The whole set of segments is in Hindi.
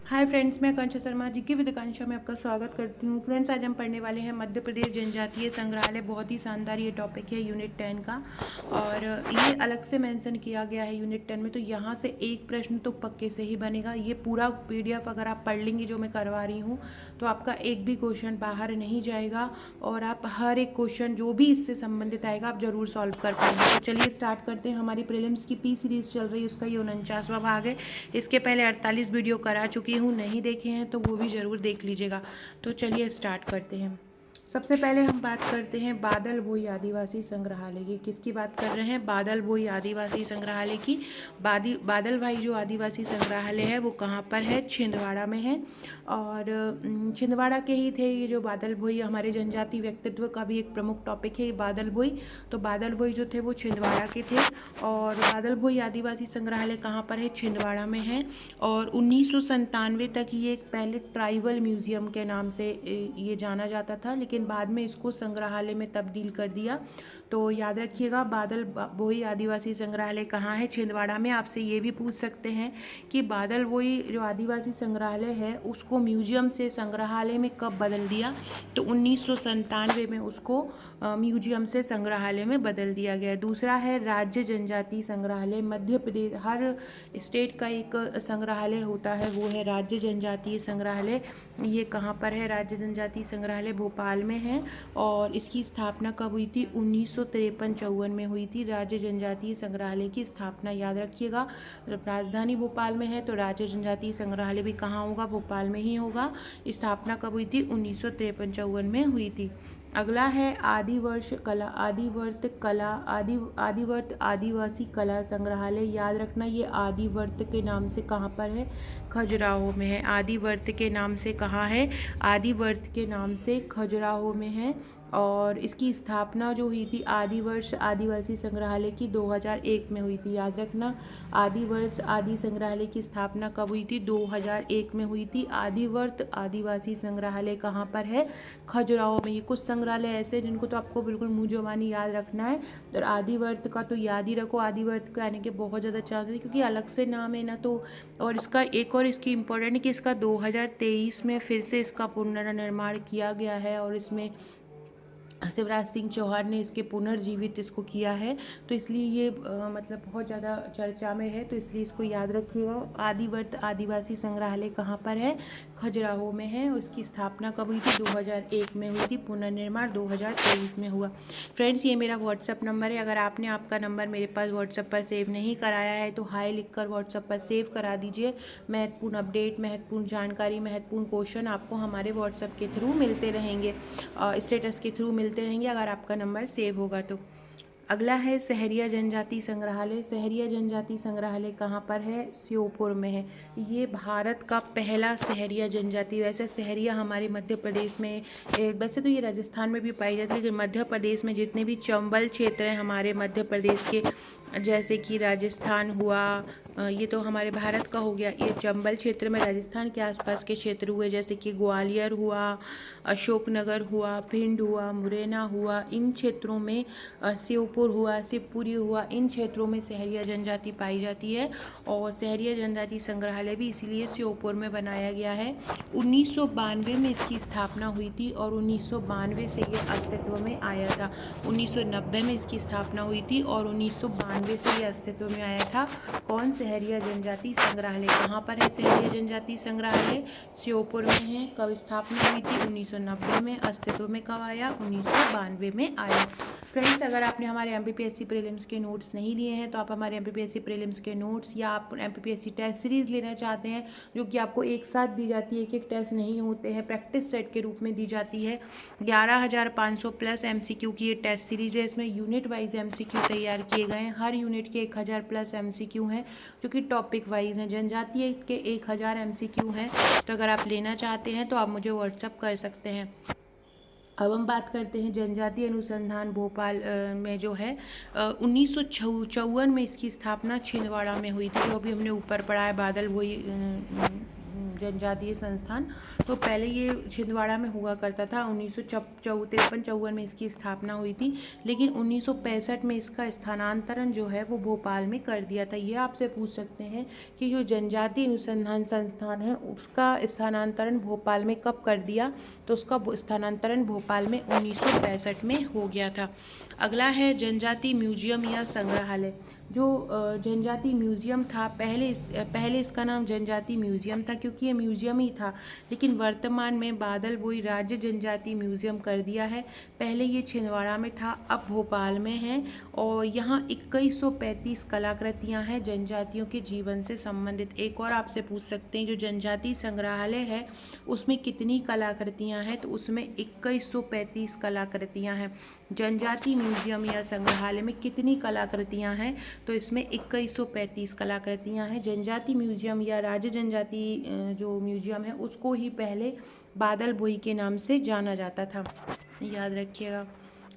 हाय फ्रेंड्स, मैं आकांक्षा शर्मा जी की विद आकांक्षा में आपका स्वागत करती हूँ। फ्रेंड्स, आज हम पढ़ने वाले हैं मध्य प्रदेश जनजातीय संग्रहालय। बहुत ही शानदार ये टॉपिक है यूनिट 10 का, और ये अलग से मेंशन किया गया है यूनिट 10 में। तो यहाँ से एक प्रश्न तो पक्के से ही बनेगा। ये पूरा पीडीएफ अगर आप पढ़ लेंगे जो मैं करवा रही हूँ, तो आपका एक भी क्वेश्चन बाहर नहीं जाएगा, और आप हर एक क्वेश्चन जो भी इससे संबंधित आएगा आप जरूर सॉल्व कर पाएंगे। तो चलिए स्टार्ट करते हैं। हमारी प्रीलिम्स की पी सीरीज चल रही है, उसका ये 49वां भाग है। इसके पहले 48 वीडियो करा चुकी हूँ, नहीं देखे हैं तो वो भी ज़रूर देख लीजिएगा। तो चलिए स्टार्ट करते हैं। सबसे पहले हम बात करते हैं बादल भोई आदिवासी संग्रहालय की। किसकी बात कर रहे हैं? बादल भोई आदिवासी संग्रहालय की। बादल भाई जो आदिवासी संग्रहालय है वो कहाँ पर है? छिंदवाड़ा में है। और छिंदवाड़ा के ही थे ये जो बादल भोई। हमारे जनजाति व्यक्तित्व का भी एक प्रमुख टॉपिक है ये बादल भोई। तो बादल भोई जो थे वो छिंदवाड़ा के थे। और बादल भोई आदिवासी संग्रहालय कहाँ पर है? छिंदवाड़ा में है। और 1997 तक ये एक पहले ट्राइबल म्यूजियम के नाम से ये जाना जाता था, लेकिन बाद में इसको संग्रहालय में तब्दील कर दिया। तो याद रखिएगा, बादल भोई आदिवासी संग्रहालय कहाँ है? छिंदवाड़ा में। आपसे ये भी पूछ सकते हैं कि बादल भोई जो आदिवासी संग्रहालय है उसको म्यूजियम से संग्रहालय में कब बदल दिया? तो 1997 में उसको म्यूजियम से संग्रहालय में बदल दिया गया। दूसरा है राज्य जनजाति संग्रहालय। मध्य प्रदेश, हर स्टेट का एक संग्रहालय होता है, वो है राज्य जनजातीय संग्रहालय। ये कहाँ पर है? राज्य जनजातीय संग्रहालय भोपाल में है। और इसकी स्थापना कब हुई थी? 1953-54 में हुई थी राज्य जनजातीय संग्रहालय की स्थापना। याद रखिएगा, राजधानी भोपाल में है तो राज्य जनजातीय संग्रहालय भी कहाँ होगा? भोपाल में ही होगा। स्थापना कब हुई थी? 1953-54 में हुई थी। अगला है आदिवर्ष कला आदिवर्त कला आदिवर्त आदिवासी कला संग्रहालय। याद रखना, ये आदिवर्त के नाम से कहाँ पर है? खजुराहो में है। आदिवर्त के नाम से कहाँ है? आदिवर्त के नाम से खजुराहो में है। और इसकी स्थापना जो हुई थी आदिवर्ष आदिवासी संग्रहालय की 2001 में हुई थी। याद रखना, आदिवर्ष आदि संग्रहालय की स्थापना कब हुई थी? 2001 में हुई थी। आदिवर्त आदिवासी संग्रहालय कहाँ पर है? खजुराहो में। ये कुछ संग्रहालय ऐसे हैं जिनको तो आपको बिल्कुल मुँह जुबानी याद रखना है। और आदिवर्त का तो याद ही रखो, आदिवर्त के आने के बहुत ज़्यादा चांस है क्योंकि अलग से नाम है ना। तो और इसका एक और इसकी इम्पोर्टेंट है कि इसका 2023 में फिर से इसका पुनर्निर्माण किया गया है, और इसमें शिवराज सिंह चौहान ने इसके पुनर्जीवित इसको किया है। तो इसलिए ये मतलब बहुत ज़्यादा चर्चा में है, तो इसलिए इसको याद रखिएगा। आदिवर्त आदिवासी संग्रहालय कहाँ पर है? खजुराहो में है। उसकी स्थापना कब हुई थी? 2001 में हुई थी। पुनर्निर्माण 2023 में हुआ। फ्रेंड्स, ये मेरा व्हाट्सअप नंबर है। अगर आपने आपका नंबर मेरे पास व्हाट्सअप पर सेव नहीं कराया है तो हाय लिखकर व्हाट्सअप पर सेव करा दीजिए। महत्वपूर्ण अपडेट, महत्वपूर्ण जानकारी, महत्वपूर्ण क्वेश्चन आपको हमारे व्हाट्सअप के थ्रू मिलते रहेंगे, स्टेटस के थ्रू मिलते रहेंगे अगर आपका नंबर सेव होगा तो। अगला है सहरिया जनजाति संग्रहालय। सहरिया जनजाति संग्रहालय कहाँ पर है? श्योपुर में है। ये भारत का पहला सहरिया जनजाति। वैसे सहरिया हमारे मध्य प्रदेश में, वैसे तो ये राजस्थान में भी पाई जाती है, लेकिन मध्य प्रदेश में जितने भी चंबल क्षेत्र हैं हमारे मध्य प्रदेश के, जैसे कि राजस्थान हुआ, ये तो हमारे भारत का हो गया। ये चंबल क्षेत्र में राजस्थान के आसपास के क्षेत्र हुए, जैसे कि ग्वालियर हुआ, अशोकनगर हुआ, भिंड हुआ, मुरैना हुआ। इन क्षेत्रों में श्योपुर हुआ, शिवपुरी हुआ, इन क्षेत्रों में सहरिया जनजाति पाई जाती है। और सहरिया जनजाति संग्रहालय भी इसीलिए श्योपुर में बनाया गया है। 1992 में इसकी स्थापना हुई थी और 1992 से ये अस्तित्व में आया था। 1990 में इसकी स्थापना हुई थी और 1992 से ये अस्तित्व में आया था। कौन? सहरिया जनजाति संग्रहालय। कहाँ पर है सहरिया जनजाति संग्रहालय? श्योपुर में है। कब स्थापना हुई थी? 1990 में। अस्तित्व में कब आया? 1992 में आया। फ्रेंड्स, अगर आपने हमारे एमपीपीएससी प्रीलिम्स के नोट्स नहीं लिए हैं तो आप हमारे एमपीपीएससी प्रीलिम्स के नोट्स, या आप एमपीपीएससी टेस्ट सीरीज़ लेना चाहते हैं जो कि आपको एक साथ दी जाती है, एक एक टेस्ट नहीं होते हैं, प्रैक्टिस सेट के रूप में दी जाती है। 11,500 प्लस एमसीक्यू की ये टेस्ट सीरीज़ है। इसमें यूनिट वाइज एमसीक्यू तैयार किए गए हैं। हर यूनिट के 1000 प्लस एमसीक्यू हैं जो कि टॉपिक वाइज हैं। जनजातीय के 1000 एमसीक्यू हैं। तो अगर आप लेना चाहते हैं तो आप मुझे व्हाट्सअप कर सकते हैं। अब हम बात करते हैं जनजातीय अनुसंधान भोपाल में जो है 1954 में इसकी स्थापना छिंदवाड़ा में हुई थी। जो अभी हमने ऊपर पढ़ा है बादल भोई जनजातीय संस्थान। तो पहले ये छिंदवाड़ा में हुआ करता था। 1953-54 में इसकी स्थापना हुई थी, लेकिन 1965 में इसका स्थानांतरण जो है वो भोपाल में कर दिया था। ये आपसे पूछ सकते हैं कि जो जनजातीय अनुसंधान संस्थान है उसका स्थानांतरण भोपाल में कब कर दिया, तो उसका स्थानांतरण भोपाल में 1965 में हो गया था। अगला है जनजाति म्यूजियम या संग्रहालय। जो जनजाति म्यूजियम था, पहले इसका नाम जनजाति म्यूजियम था क्योंकि ये म्यूजियम ही था, लेकिन वर्तमान में बादलबोई राज्य जनजाति म्यूजियम कर दिया है। पहले ये छिंदवाड़ा में था, अब भोपाल में है, और यहाँ 2135 कलाकृतियाँ हैं जनजातियों के जीवन से संबंधित। एक और आपसे पूछ सकते हैं जो जनजाति संग्रहालय है उसमें कितनी कलाकृतियाँ हैं, तो उसमें 2135 कलाकृतियाँ हैं। जनजाति म्यूजियम या संग्रहालय में कितनी कलाकृतियाँ हैं, तो इसमें 2135 कलाकृतियाँ हैं। जनजाति म्यूजियम या राज्य जनजाति जो म्यूजियम है उसको ही पहले बादलबोई के नाम से जाना जाता था, याद रखिएगा।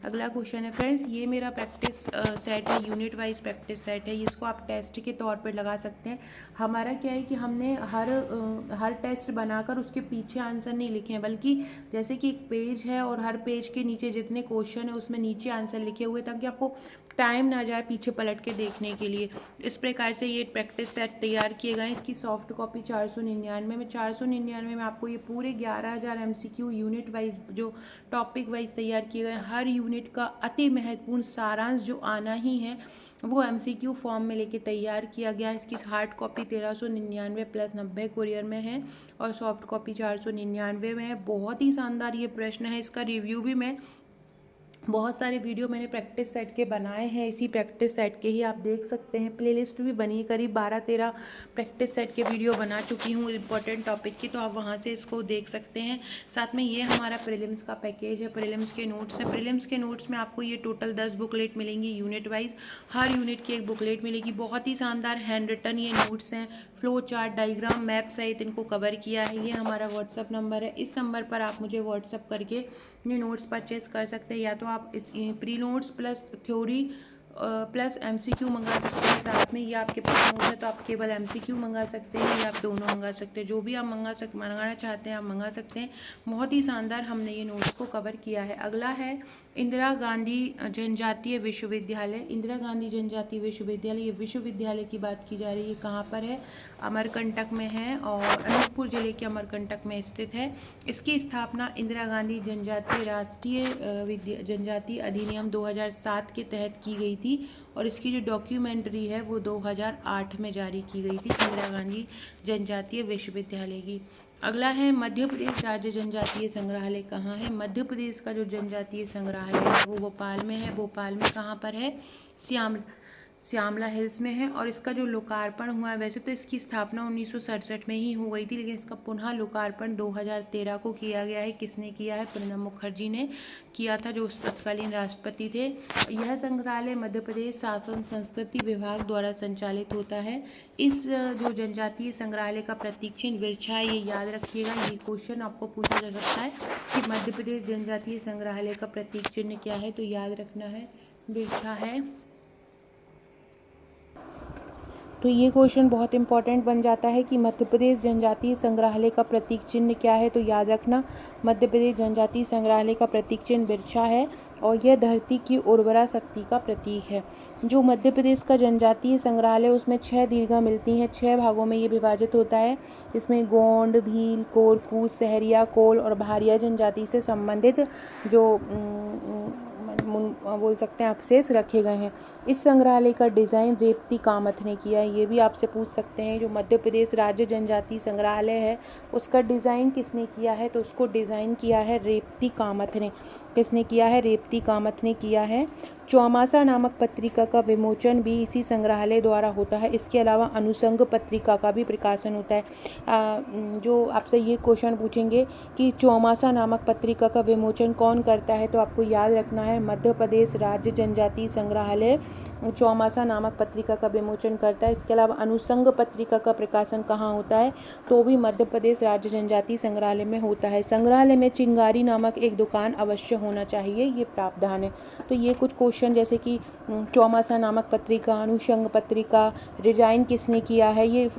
अगला क्वेश्चन है फ्रेंड्स, ये मेरा प्रैक्टिस सेट है, यूनिट वाइज प्रैक्टिस सेट है। इसको आप टेस्ट के तौर पर लगा सकते हैं। हमारा क्या है कि हमने हर टेस्ट बनाकर उसके पीछे आंसर नहीं लिखे हैं, बल्कि जैसे कि एक पेज है और हर पेज के नीचे जितने क्वेश्चन है उसमें नीचे आंसर लिखे हुए, ताकि आपको टाइम ना जाए पीछे पलट के देखने के लिए। इस प्रकार से ये प्रैक्टिस सेट तैयार किए गए हैं। इसकी सॉफ्ट कॉपी 499 में आपको ये पूरे 11,000 MCQ यूनिट वाइज जो टॉपिक वाइज तैयार किए गए हैं। हर यूनिट का अति महत्वपूर्ण सारांश जो आना ही है वो MCQ फॉर्म में लेके तैयार किया गया है। इसकी हार्ड कॉपी 1399 प्लस 90 कुरियर में है और सॉफ्ट कॉपी 499 में है। बहुत ही शानदार ये प्रश्न है। इसका रिव्यू भी मैं बहुत सारे वीडियो मैंने प्रैक्टिस सेट के बनाए हैं, इसी प्रैक्टिस सेट के ही आप देख सकते हैं। प्लेलिस्ट भी बनी, करीब 12-13 प्रैक्टिस सेट के वीडियो बना चुकी हूँ इंपॉर्टेंट टॉपिक की, तो आप वहाँ से इसको देख सकते हैं। साथ में ये हमारा प्रीलिम्स का पैकेज है, प्रीलिम्स के नोट्स हैं। प्रीलिम्स के नोट्स में आपको ये टोटल 10 बुकलेट मिलेंगी यूनिट वाइज। हर यूनिट की एक बुकलेट मिलेगी। बहुत ही शानदार हैंड रिटन ये नोट्स हैं, फ्लो चार्ट, डायग्राम, मैप सहित इनको कवर किया है। ये हमारा व्हाट्सअप नंबर है, इस नंबर पर आप मुझे व्हाट्सअप करके ये नोट्स परचेस कर सकते हैं। या तो आप इस pre notes plus theory plus MCQ मंगा सकते हैं साथ में, या आपके पास नोट है तो आप केवल MCQ मंगा सकते हैं या आप दोनों मंगा सकते हैं। जो भी आप मंगाना चाहते हैं आप मंगा सकते हैं। बहुत ही शानदार हमने ये नोट्स को कवर किया है। अगला है इंदिरा गांधी जनजातीय विश्वविद्यालय। इंदिरा गांधी जनजातीय विश्वविद्यालय, ये विश्वविद्यालय की बात की जा रही है। कहाँ पर है? अमरकंटक में है और अनूपपुर जिले के अमरकंटक में स्थित है। इसकी स्थापना इंदिरा गांधी जनजातीय राष्ट्रीय जनजातीय अधिनियम 2007 के तहत की गई थी, और इसकी जो डॉक्यूमेंट्री है वो 2008 में जारी की गई थी इंदिरा गांधी जनजातीय विश्वविद्यालय की। अगला है मध्य प्रदेश राज्य जनजातीय संग्रहालय कहाँ है? मध्य प्रदेश का जो जनजातीय संग्रहालय है वो भोपाल में है। भोपाल में कहाँ पर है? श्यामला हिल्स में है। और इसका जो लोकार्पण हुआ है, वैसे तो इसकी स्थापना 1967 में ही हो गई थी, लेकिन इसका पुनः लोकार्पण 2013 को किया गया है। किसने किया है? प्रणब मुखर्जी ने किया था, जो तत्कालीन राष्ट्रपति थे। यह संग्रहालय मध्य प्रदेश शासन संस्कृति विभाग द्वारा संचालित होता है। इस जो जनजातीय संग्रहालय का प्रतीक चिन्ह वृक्ष है, ये याद रखिएगा। ये क्वेश्चन आपको पूछा जा सकता है कि मध्य प्रदेश जनजातीय संग्रहालय का प्रतीक चिन्ह क्या है, तो याद रखना है वृक्ष है। तो ये क्वेश्चन बहुत इंपॉर्टेंट बन जाता है कि मध्य प्रदेश जनजातीय संग्रहालय का प्रतीक चिन्ह क्या है, तो याद रखना मध्य प्रदेश जनजातीय संग्रहालय का प्रतीक चिन्ह बिरछा है, और यह धरती की उर्वरा शक्ति का प्रतीक है। जो मध्य प्रदेश का जनजातीय संग्रहालय उसमें 6 दीर्घा मिलती हैं, 6 भागों में ये विभाजित होता है। इसमें गोंड, भील, कोरकू, सहरिया, कोल और भारिया जनजाति से संबंधित जो बोल सकते हैं अवशेष रखे गए हैं। इस संग्रहालय का डिज़ाइन रेवती कामथ ने किया है। ये भी आपसे पूछ सकते हैं। जो मध्य प्रदेश राज्य जनजातीय संग्रहालय है उसका डिज़ाइन किसने किया है, तो उसको डिज़ाइन किया है रेवती कामथ ने। किसने किया है? रेवती कामथ ने किया है। चौमासा नामक पत्रिका का विमोचन भी इसी संग्रहालय द्वारा होता है। इसके अलावा अनुसंग पत्रिका का भी प्रकाशन होता है। जो आपसे ये क्वेश्चन पूछेंगे कि चौमासा नामक पत्रिका का विमोचन कौन करता है, तो आपको याद रखना है मध्य प्रदेश राज्य जनजातीय संग्रहालय चौमासा नामक पत्रिका का विमोचन करता है। इसके अलावा अनुसंग पत्रिका का प्रकाशन कहाँ होता है, तो भी मध्य प्रदेश राज्य जनजातीय संग्रहालय में होता है। संग्रहालय में चिंगारी नामक एक दुकान अवश्य होना चाहिए, ये प्रावधान है। तो ये कुछ क्वेश्चन जैसे कि चौमासा नामक पत्रिका, अनुषंग पत्रिका, रिजाइन किसने किया है, ये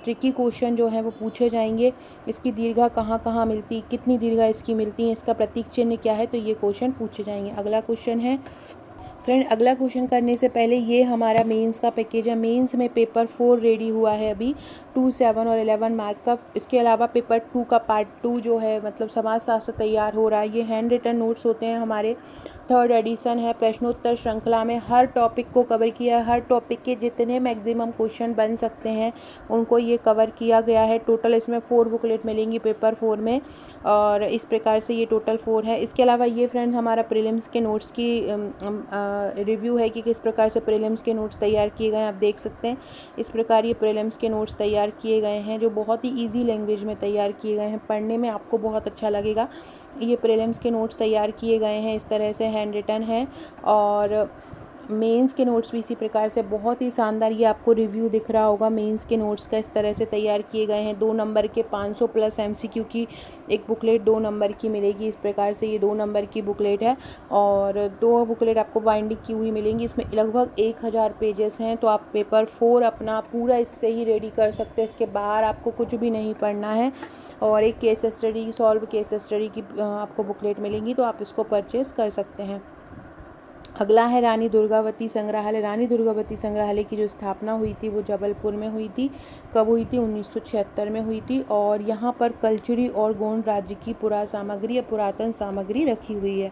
ट्रिकी क्वेश्चन जो है वो पूछे जाएंगे। इसकी दीर्घा कहाँ कहाँ मिलती, कितनी दीर्घा इसकी मिलती है, इसका प्रतीक चिन्ह क्या है, तो ये क्वेश्चन पूछे जाएंगे। अगला क्वेश्चन है फ्रेंड, अगला क्वेश्चन करने से पहले ये हमारा मेंस का पैकेज है। मेंस में पेपर 4 रेडी हुआ है अभी 2, 7 और 11 मार्क का। इसके अलावा पेपर 2 का पार्ट 2 जो है मतलब समाजशास्त्र तैयार हो रहा है। ये हैंड रिटन नोट्स होते हैं हमारे, 3rd एडिशन है। प्रश्नोत्तर श्रृंखला में हर टॉपिक को कवर किया है। हर टॉपिक के जितने मैक्सिमम क्वेश्चन बन सकते हैं उनको ये कवर किया गया है। टोटल इसमें 4 बुकलेट मिलेंगी पेपर 4 में, और इस प्रकार से ये टोटल 4 है। इसके अलावा ये फ्रेंड्स हमारा प्रीलिम्स के नोट्स की रिव्यू है कि किस प्रकार से प्रीलिम्स के नोट्स तैयार किए गए हैं। आप देख सकते हैं इस प्रकार ये प्रीलिम्स के नोट्स तैयार किए गए हैं, जो बहुत ही इजी लैंग्वेज में तैयार किए गए हैं। पढ़ने में आपको बहुत अच्छा लगेगा। ये प्रीलिम्स के नोट्स तैयार किए गए हैं, इस तरह से हैंड रिटन है। और मेंस के नोट्स भी इसी प्रकार से बहुत ही शानदार, ये आपको रिव्यू दिख रहा होगा मेंस के नोट्स का, इस तरह से तैयार किए गए हैं। 2 नंबर के 500 प्लस MCQ की एक बुकलेट 2 नंबर की मिलेगी। इस प्रकार से ये 2 नंबर की बुकलेट है, और 2 बुकलेट आपको बाइंडिंग की हुई मिलेंगी। इसमें लगभग 1000 पेजेस हैं, तो आप पेपर 4 अपना पूरा इससे ही रेडी कर सकते हैं। इसके बाहर आपको कुछ भी नहीं पढ़ना है। और एक case study, solve case study की आपको बुकलेट मिलेंगी, तो आप इसको परचेज़ कर सकते हैं। अगला है रानी दुर्गावती संग्रहालय। रानी दुर्गावती संग्रहालय की जो स्थापना हुई थी वो जबलपुर में हुई थी। कब हुई थी? 1976 में हुई थी। और यहाँ पर कल्चुरी और गोंड राज्य की सामग्री या पुरातन सामग्री रखी हुई है।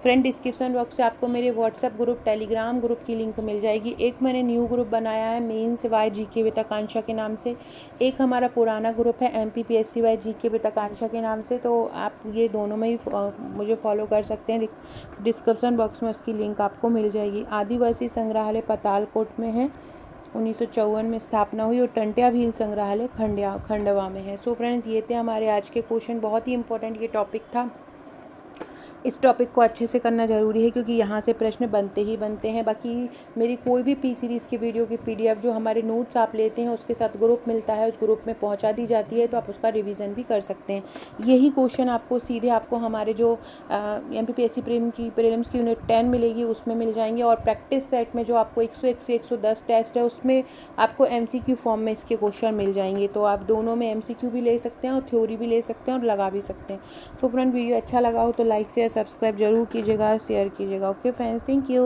फ्रेंड, डिस्क्रिप्शन बॉक्स से आपको मेरे व्हाट्सएप ग्रुप, टेलीग्राम ग्रुप की लिंक मिल जाएगी। एक मैंने न्यू ग्रुप बनाया है मेंस वाई GK विद आकांक्षा के नाम से। एक हमारा पुराना ग्रुप है MPPSC वाई GK विद आकांक्षा के नाम से। तो आप ये दोनों में ही मुझे फॉलो कर सकते हैं। डिस्क्रिप्शन बॉक्स में उसकी लिंक आपको मिल जाएगी। आदिवासी संग्रहालय पतालकोट में है, 1954 में स्थापना हुई। और टंट्या भील संग्रहालय खंडवा में है। सो फ्रेंड्स, ये थे हमारे आज के क्वेश्चन। बहुत ही इंपॉर्टेंट ये टॉपिक था। इस टॉपिक को अच्छे से करना ज़रूरी है, क्योंकि यहाँ से प्रश्न बनते ही बनते हैं। बाकी मेरी कोई भी P सीरीज़ की वीडियो की PDF जो हमारे नोट्स आप लेते हैं उसके साथ ग्रुप मिलता है, उस ग्रुप में पहुँचा दी जाती है, तो आप उसका रिवीजन भी कर सकते हैं। यही क्वेश्चन आपको सीधे आपको हमारे जो MPPSC प्रीलिम्स की यूनिट 10 मिलेगी उसमें मिल जाएंगे। और प्रैक्टिस सेट में जो आपको 101 से 110 टेस्ट है उसमें आपको MCQ फॉर्म में इसके क्वेश्चन मिल जाएंगे। तो आप दोनों में MCQ भी ले सकते हैं और थ्योरी भी ले सकते हैं और लगा भी सकते हैं। सो फ्रेंड, वीडियो अच्छा लगा हो तो लाइक शेयर सब्सक्राइब जरूर कीजिएगा, शेयर कीजिएगा। Okay friends, thank you.